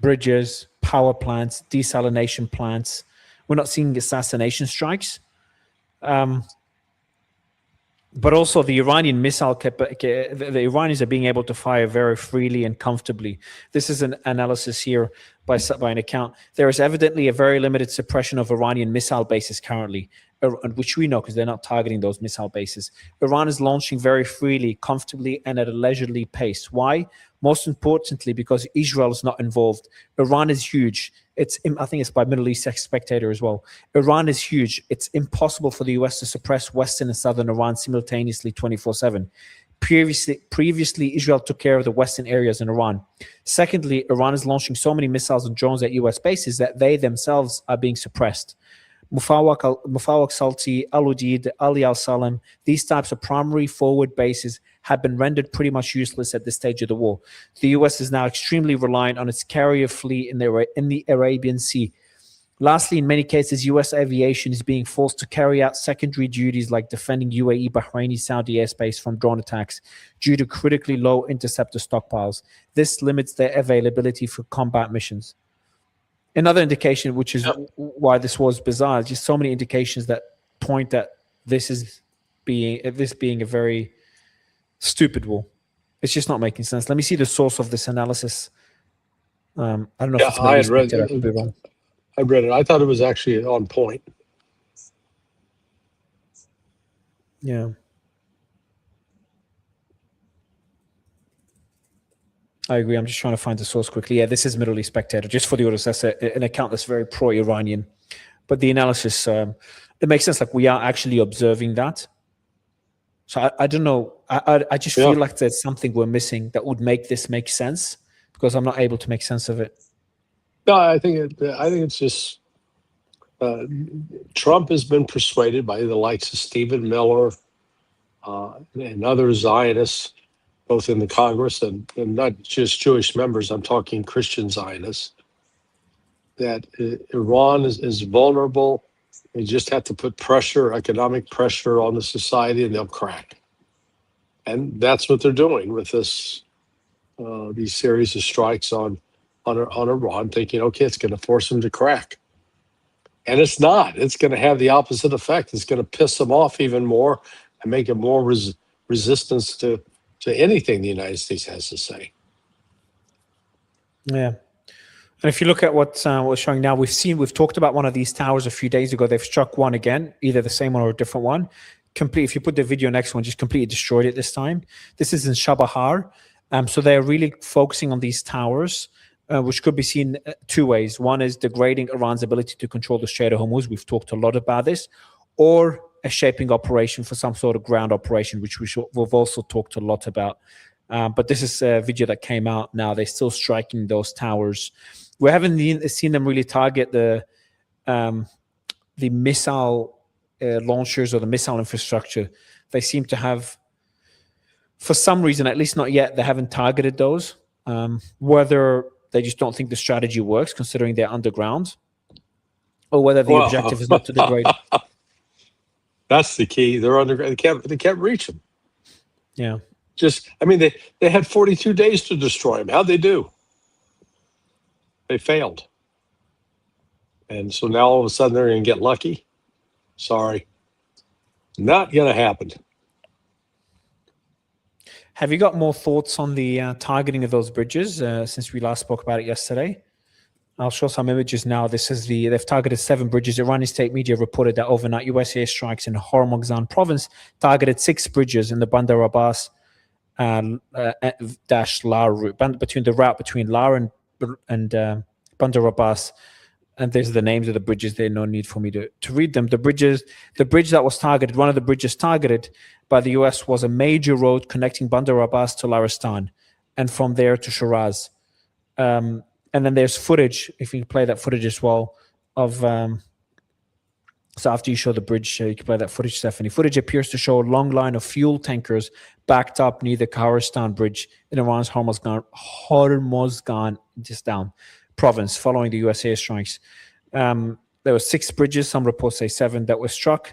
bridges, power plants, desalination plants. We're not seeing assassination strikes. But also the Iranian the Iranians are being able to fire very freely and comfortably. This is an analysis here by an account. There is evidently a very limited suppression of Iranian missile bases currently, which we know because they're not targeting those missile bases. Iran is launching very freely, comfortably, and at a leisurely pace. Why? Most importantly, because Israel is not involved. Iran is huge. I think it's by Middle East Spectator as well. Iran is huge. It's impossible for the US to suppress Western and Southern Iran simultaneously 24/7. Previously, Israel took care of the Western areas in Iran. Secondly, Iran is launching so many missiles and drones at US bases that they themselves are being suppressed. Mufawak Salti, Al Udeid, Ali Al Salam, these types of primary forward bases have been rendered pretty much useless at this stage of the war. The US is now extremely reliant on its carrier fleet in the Arabian Sea. Lastly, in many cases, US aviation is being forced to carry out secondary duties like defending UAE, Bahraini, Saudi airspace from drone attacks due to critically low interceptor stockpiles. This limits their availability for combat missions. Another indication, which is why this was bizarre, just so many indications that point that this being a very stupid war. It's just not making sense. Let me see the source of this analysis. I don't know if it's I had read it. I could be wrong. I read it. I thought it was actually on point. Yeah. I agree. I'm just trying to find the source quickly. Yeah, this is Middle East Spectator. Just for the audience, that's an account that's very pro-Iranian. But the analysis, it makes sense. Like we are actually observing that. So I don't know. I just feel like there's something we're missing that would make this make sense because I'm not able to make sense of it. No, I think it's just Trump has been persuaded by the likes of Stephen Miller and other Zionists, both in the Congress and not just Jewish members, I'm talking Christian Zionists, that Iran is vulnerable. You just have to put pressure, economic pressure on the society, and they'll crack. And that's what they're doing with this, these series of strikes on Iran, thinking, okay, it's going to force them to crack. And it's not. It's going to have the opposite effect. It's going to piss them off even more and make it more resistance to anything the United States has to say. Yeah. And if you look at what we're showing now, we've talked about one of these towers a few days ago. They've struck one again, either the same one or a different one. If you put the video next one, just completely destroyed it this time. This is in Shabahar. So they're really focusing on these towers, which could be seen two ways. One is degrading Iran's ability to control the Strait of Hormuz. We've talked a lot about this. Or a shaping operation for some sort of ground operation, which we've also talked a lot about. But this is a video that came out now. They're still striking those towers. We haven't seen them really target the missile launchers or the missile infrastructure. They seem to have, for some reason, at least not yet, they haven't targeted those. Whether they just don't think the strategy works, considering they're underground, or whether the objective is not to degrade. That's the key. They're underground. They can't reach them. Yeah. They had 42 days to destroy them. How'd they do? They failed. And so now all of a sudden they're going to get lucky. Sorry. Not going to happen. Have you got more thoughts on the targeting of those bridges since we last spoke about it yesterday? I'll show some images now. They've targeted 7 bridges. Iranian state media reported that overnight US airstrikes in Hormozgan province targeted 6 bridges in the Bandar Abbas La route, between La and Bandar Abbas. And there's the names of the bridges. There's no need for me to read them. The bridge that was targeted, one of the bridges targeted by the US was a major road connecting Bandar Abbas to Laristan, and from there to Shiraz. And then there's footage, if you can play that footage as well, of so after you show the bridge, you can play that footage, Stephanie. Footage appears to show a long line of fuel tankers backed up near the Kharistan bridge in Iran's Hormozgan just down province following the US airstrikes. There were 6 bridges, some reports say 7, that were struck.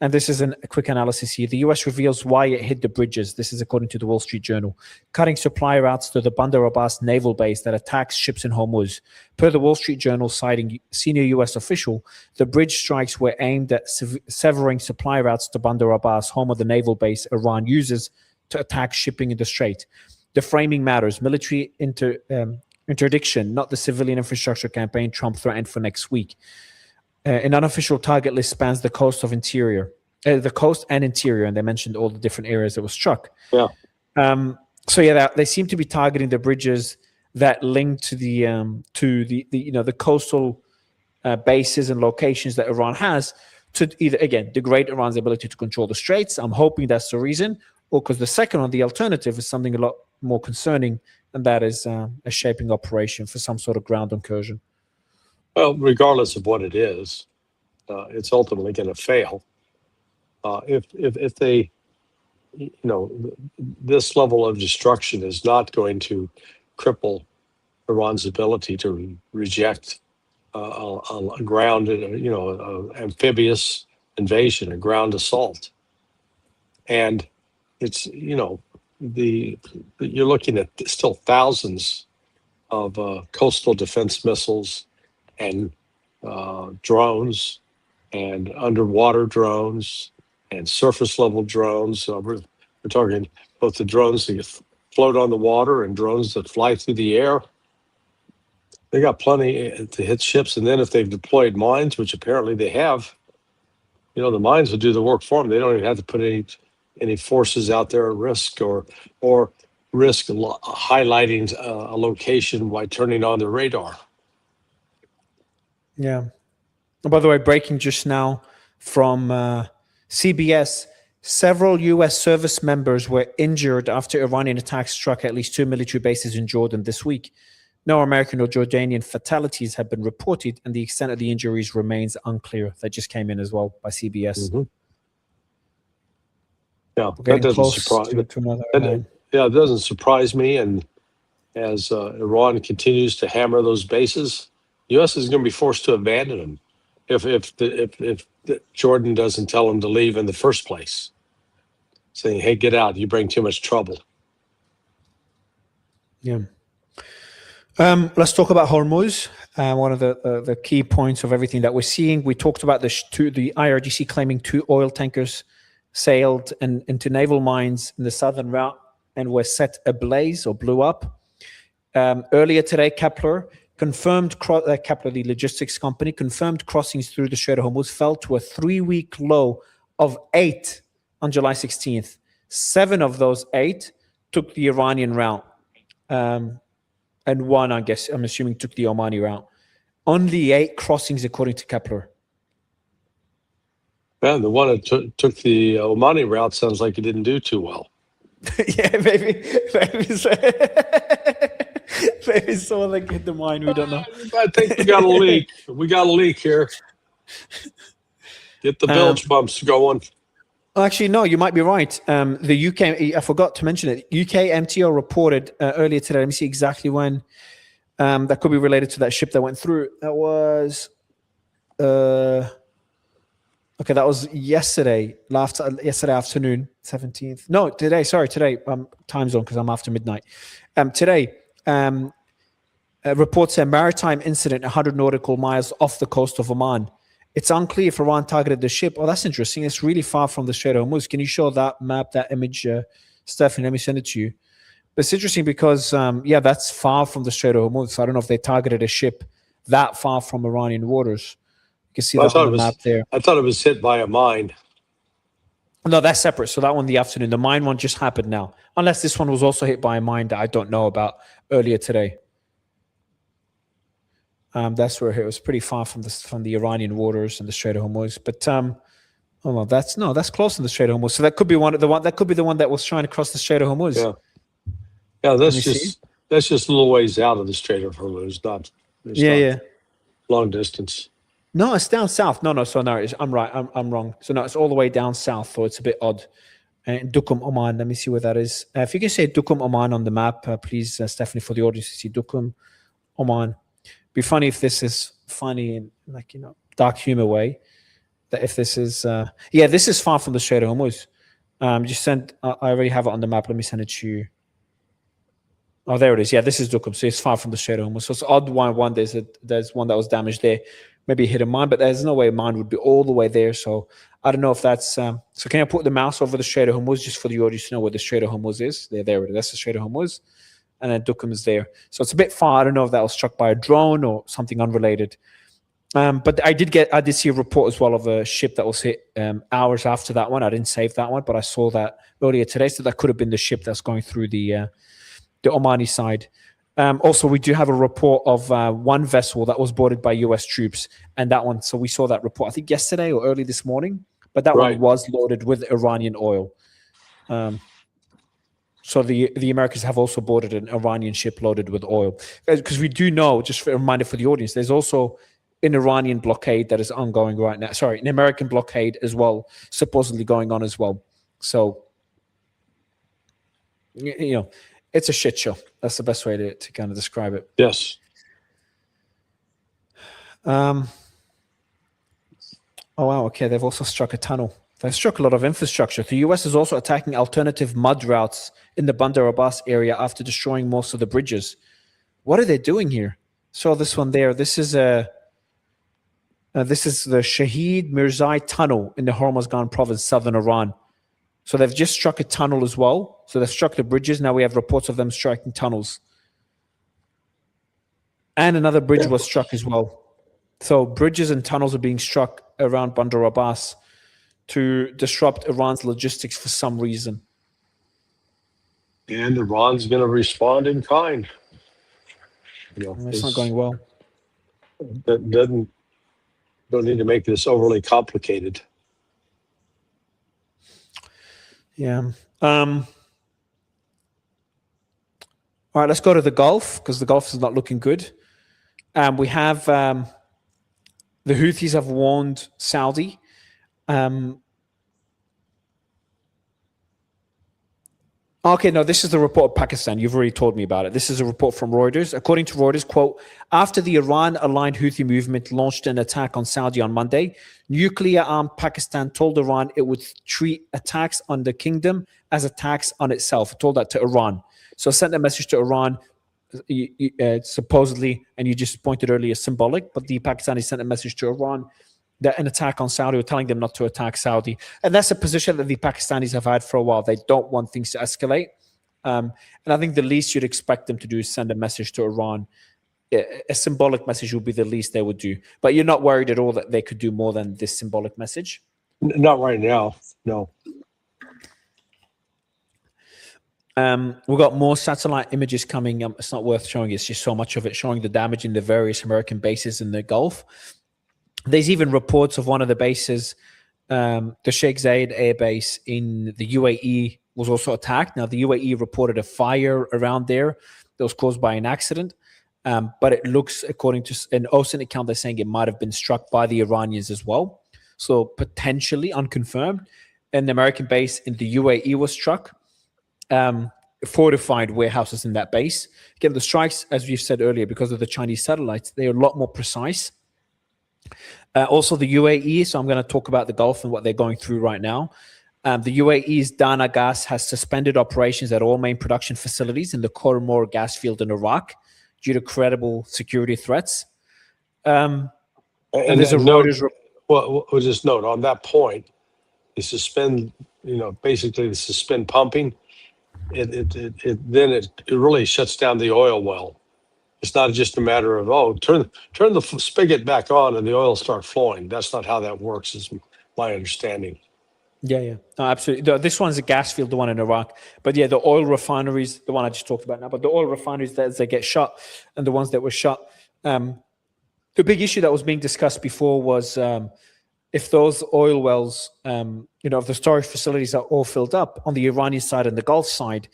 And this is a quick analysis here. The US reveals why it hit the bridges. This is according to the Wall Street Journal. Cutting supply routes to the Bandar Abbas naval base that attacks ships in Hormuz. Per the Wall Street Journal, citing senior US official, the bridge strikes were aimed at severing supply routes to Bandar Abbas, home of the naval base Iran uses to attack shipping in the Strait. The framing matters. Military interdiction, not the civilian infrastructure campaign Trump threatened for next week. An unofficial target list spans the coast and interior, and they mentioned all the different areas that were struck. Yeah. So yeah, they seem to be targeting the bridges that link to the coastal bases and locations that Iran has to either again degrade Iran's ability to control the straits. I'm hoping that's the reason, or because the second one, the alternative, is something a lot more concerning, and that is a shaping operation for some sort of ground incursion. Well, regardless of what it is, it's ultimately going to fail. If they, this level of destruction is not going to cripple Iran's ability to reject a ground, amphibious invasion, a ground assault, and it's you're looking at still thousands of coastal defense missiles and drones and underwater drones and surface level drones. We're talking both the drones that float on the water and drones that fly through the air. They got plenty to hit ships. And then if they've deployed mines, which apparently they have, the mines will do the work for them. They don't even have to put any forces out there at risk or risk highlighting a location by turning on the radar. Yeah. Oh, by the way, breaking just now from CBS, several U.S. service members were injured after Iranian attacks struck at least 2 military bases in Jordan this week. No American or Jordanian fatalities have been reported, and the extent of the injuries remains unclear. That just came in as well by CBS. Mm-hmm. Yeah, that doesn't surprise me. Yeah, it doesn't surprise me. And as Iran continues to hammer those bases, the U.S. is going to be forced to abandon them if Jordan doesn't tell them to leave in the first place, saying, "Hey, get out! You bring too much trouble." Yeah. Let's talk about Hormuz. One of the key points of everything that we're seeing. We talked about the IRGC claiming 2 oil tankers sailed into naval mines in the southern route and were set ablaze or blew up. Earlier today, Kepler, the logistics company, confirmed crossings through the Strait of Hormuz fell to a 3-week low of 8 on July 16th. 7 of those 8 took the Iranian route. And 1, I'm assuming, took the Omani route. Only 8 crossings, according to Kepler. Man, the one that took the Omani route sounds like it didn't do too well. Yeah, maybe someone like hit the mine. We don't know. I think we got a leak. We got a leak here. Get the bilge pumps going. Actually, no, you might be right. The UK, I forgot to mention it. UK MTO reported earlier today. Let me see exactly when. That could be related to that ship that went through. That was, that was yesterday afternoon, 17th. No, today. Sorry, today. Time zone because I'm after midnight. Today, reports a maritime incident 100 nautical miles off the coast of Oman. It's unclear if Iran targeted the ship. Oh, that's interesting. It's really far from the Strait of Hormuz. Can you show that map, that image, Stephanie? Let me send it to you. But it's interesting because, that's far from the Strait of Hormuz. So I don't know if they targeted a ship that far from Iranian waters. You can see that on the map there. I thought it was hit by a mine. No, that's separate. So that one in the afternoon. The mine one just happened now. Unless this one was also hit by a mine that I don't know about earlier today. That's where it was pretty far from the Iranian waters and the Strait of Hormuz. But that's close to the Strait of Hormuz. So that could be the one that was trying to cross the Strait of Hormuz. Yeah. That's just a little ways out of the Strait of Hormuz, not long distance. No, it's down south. No. So no, I'm right. I'm wrong. So no, it's all the way down south. So it's a bit odd. And Duqm, Oman. Let me see where that is. If you can say Duqm, Oman on the map, please, Stephanie, for the audience to see Duqm, Oman. Be funny if this is funny in dark humor way. that if this is, yeah, this is far from the Strait of Hormuz. Just sent. I already have it on the map. Let me send it to you. Oh, there it is. Yeah, this is Duqm. So it's far from the Strait of Hormuz. So it's odd one. There's one that was damaged there. Maybe hit a mine, but there's no way mine would be all the way there. So I don't know if that's. So can I put the mouse over the Strait of Hormuz just for the audience to know where the Strait of Hormuz is? There it is. That's the Strait of Hormuz, and then Duqm is there. So it's a bit far. I don't know if that was struck by a drone or something unrelated. But I did see a report as well of a ship that was hit hours after that one. I didn't save that one, but I saw that earlier today. So that could have been the ship that's going through the Omani side. Also, we do have a report of one vessel that was boarded by U.S. troops, and that one. So we saw that report, I think yesterday or early this morning. But that one was loaded with Iranian oil. So the Americans have also boarded an Iranian ship loaded with oil, because we do know. Just a reminder for the audience, there's also an Iranian blockade that is ongoing right now. Sorry, an American blockade as well, supposedly going on as well. So, you know, it's a shit show. That's the best way to kind of describe it. Yes. Oh, wow. Okay. They've also struck a tunnel. They've struck a lot of infrastructure. The U.S. is also attacking alternative mud routes in the Bandar Abbas area after destroying most of the bridges. What are they doing here? So this one there, this is the Shahid Mirzai tunnel in the Hormozgan province, southern Iran. So they've just struck a tunnel as well. So they've struck the bridges. Now we have reports of them striking tunnels. And another bridge was struck as well. So bridges and tunnels are being struck around Bandar Abbas to disrupt Iran's logistics for some reason. And Iran's going to respond in kind. It's not going well. That don't need to make this overly complicated. Yeah. All right, let's go to the Gulf, because the Gulf is not looking good. We have the Houthis have warned Saudi. Okay, no, this is the report of Pakistan. You've already told me about it. This is a report from Reuters. According to Reuters, quote, after the Iran-aligned Houthi movement launched an attack on Saudi on Monday, nuclear-armed Pakistan told Iran it would treat attacks on the kingdom as attacks on itself. It told that to Iran. So sent a message to Iran, supposedly, and you just pointed earlier, symbolic, but the Pakistanis sent a message to Iran that an attack on Saudi, or telling them not to attack Saudi. And that's a position that the Pakistanis have had for a while. They don't want things to escalate. And I think the least you'd expect them to do is send a message to Iran. A symbolic message would be the least they would do. But you're not worried at all that they could do more than this symbolic message? Not right now, no. We've got more satellite images coming. It's not worth showing. It's just so much of it showing the damage in the various American bases in the Gulf. There's even reports of one of the bases, the Sheikh Zayed Air Base in the UAE, was also attacked. Now, the UAE reported a fire around there that was caused by an accident. But it looks, according to an OSINT account, they're saying it might have been struck by the Iranians as well. So potentially unconfirmed. An American base in the UAE was struck. Fortified warehouses in that base. Again, the strikes, as we've said earlier, because of the Chinese satellites, they are a lot more precise. Also, the UAE, so I'm going to talk about the Gulf and what they're going through right now. The UAE's Dana Gas has suspended operations at all main production facilities in the Khor gas field in Iraq due to credible security threats. And there's a Reuters report. Well, we'll just note on that point, they suspend, basically they suspend pumping. It really shuts down the oil well. It's not just a matter of, turn the spigot back on and the oil start flowing. That's not how that works, is my understanding. Yeah. No, absolutely. This one's a gas field, the one in Iraq. But yeah, the oil refineries, the one I just talked about now, but the oil refineries that they get shut and the ones that were shut. The big issue that was being discussed before was if those oil wells, if the storage facilities are all filled up on the Iranian side and the Gulf side,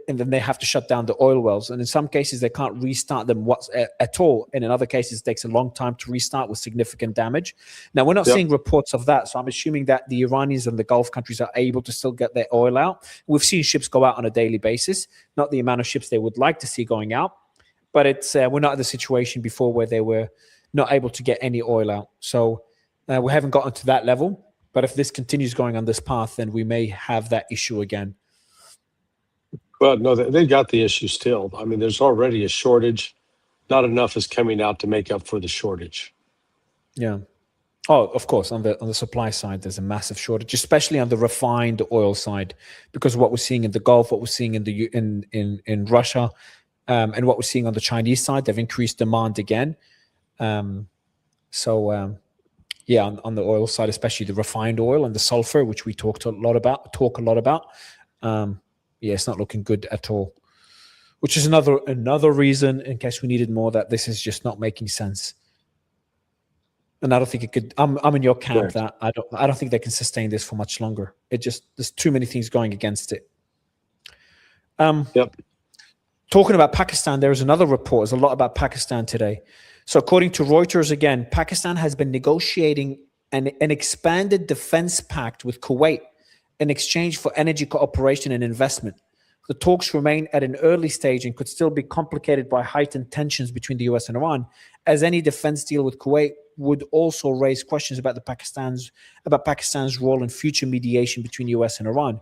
and then they have to shut down the oil wells. And in some cases, they can't restart them at all. And in other cases, it takes a long time to restart with significant damage. Now, we're not seeing reports of that. So I'm assuming that the Iranians and the Gulf countries are able to still get their oil out. We've seen ships go out on a daily basis, not the amount of ships they would like to see going out. But we're not in the situation before where they were not able to get any oil out. So We haven't gotten to that level, but if this continues going on this path, then we may have that issue again. Well, no, they got the issue still. I mean, there's already a shortage. Not enough is coming out to make up for the shortage. Yeah. Oh, of course, on the supply side, there's a massive shortage, especially on the refined oil side, because what we're seeing in the Gulf, what we're seeing in Russia, and what we're seeing on the Chinese side, they've increased demand again. Yeah, on the oil side, especially the refined oil and the sulfur, which we talk a lot about. Yeah, it's not looking good at all. Which is another reason, in case we needed more, that this is just not making sense. And I don't think it could. I'm in your camp. That I don't think they can sustain this for much longer. There's too many things going against it. Yep. Talking about Pakistan, there is another report. There's a lot about Pakistan today. So according to Reuters, again, Pakistan has been negotiating an expanded defense pact with Kuwait in exchange for energy cooperation and investment. The talks remain at an early stage and could still be complicated by heightened tensions between the US and Iran, as any defense deal with Kuwait would also raise questions about Pakistan's role in future mediation between US and Iran.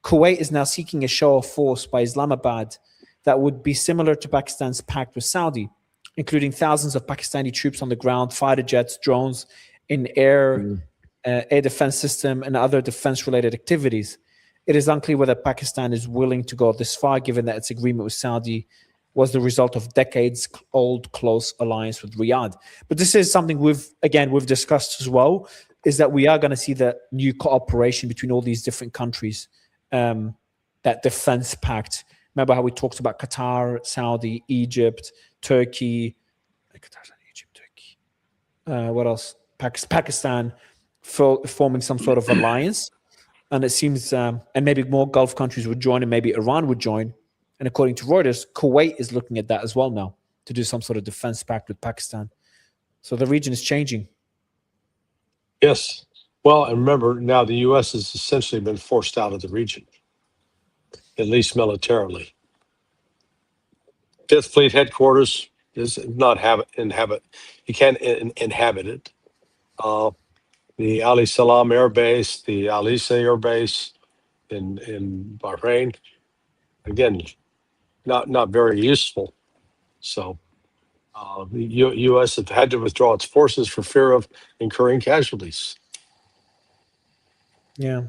Kuwait is now seeking a show of force by Islamabad that would be similar to Pakistan's pact with Saudi, including thousands of Pakistani troops on the ground, fighter jets, drones, in air defense system, and other defense-related activities. It is unclear whether Pakistan is willing to go this far, given that its agreement with Saudi was the result of decades-old close alliance with Riyadh. But this is something we've discussed as well, is that we are going to see the new cooperation between all these different countries, that defense pact. Remember how we talked about Qatar, Saudi, Egypt, Turkey. What else? Pakistan forming some sort of alliance. And it seems, and maybe more Gulf countries would join, and maybe Iran would join. And according to Reuters, Kuwait is looking at that as well now, to do some sort of defense pact with Pakistan. So the region is changing. Yes. Well, and remember, now the U.S. has essentially been forced out of the region, at least militarily. Fifth Fleet headquarters is not you can't inhabit it. The Ali Salam Air Base, the Alisa Air Base in Bahrain, again, not very useful. So the U.S. have had to withdraw its forces for fear of incurring casualties. Yeah.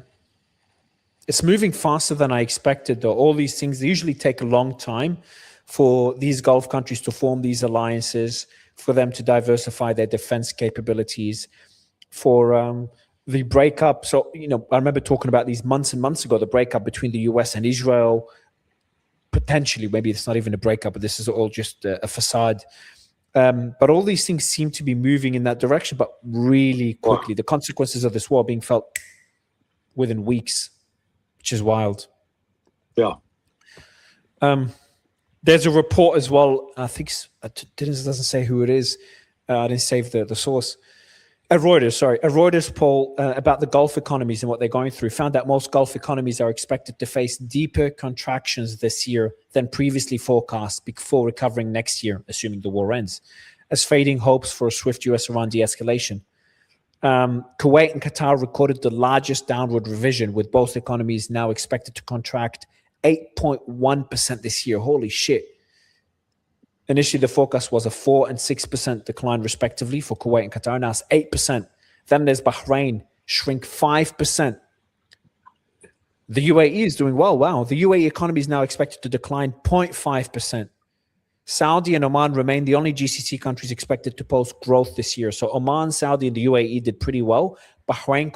It's moving faster than I expected, though. All these things, they usually take a long time for these Gulf countries to form these alliances, for them to diversify their defense capabilities, for the breakup. So, I remember talking about these months and months ago, the breakup between the US and Israel. Potentially, maybe it's not even a breakup, but this is all just a facade. But all these things seem to be moving in that direction, but really quickly. Wow. The consequences of this war being felt within weeks, which is wild. Yeah. There's a report as well. I think it doesn't say who it is. I didn't save the source. A Reuters poll about the Gulf economies and what they're going through found that most Gulf economies are expected to face deeper contractions this year than previously forecast before recovering next year, assuming the war ends, as fading hopes for a swift US-Iran de-escalation. Kuwait and Qatar recorded the largest downward revision, with both economies now expected to contract 8.1% this year. Holy shit. Initially, the forecast was a 4% and 6% decline, respectively, for Kuwait and Qatar. Now it's 8%. Then there's Bahrain, shrink 5%. The UAE is doing well. Wow. The UAE economy is now expected to decline 0.5%. Saudi and Oman remain the only GCC countries expected to post growth this year. So Oman, Saudi, and the UAE did pretty well. Bahrain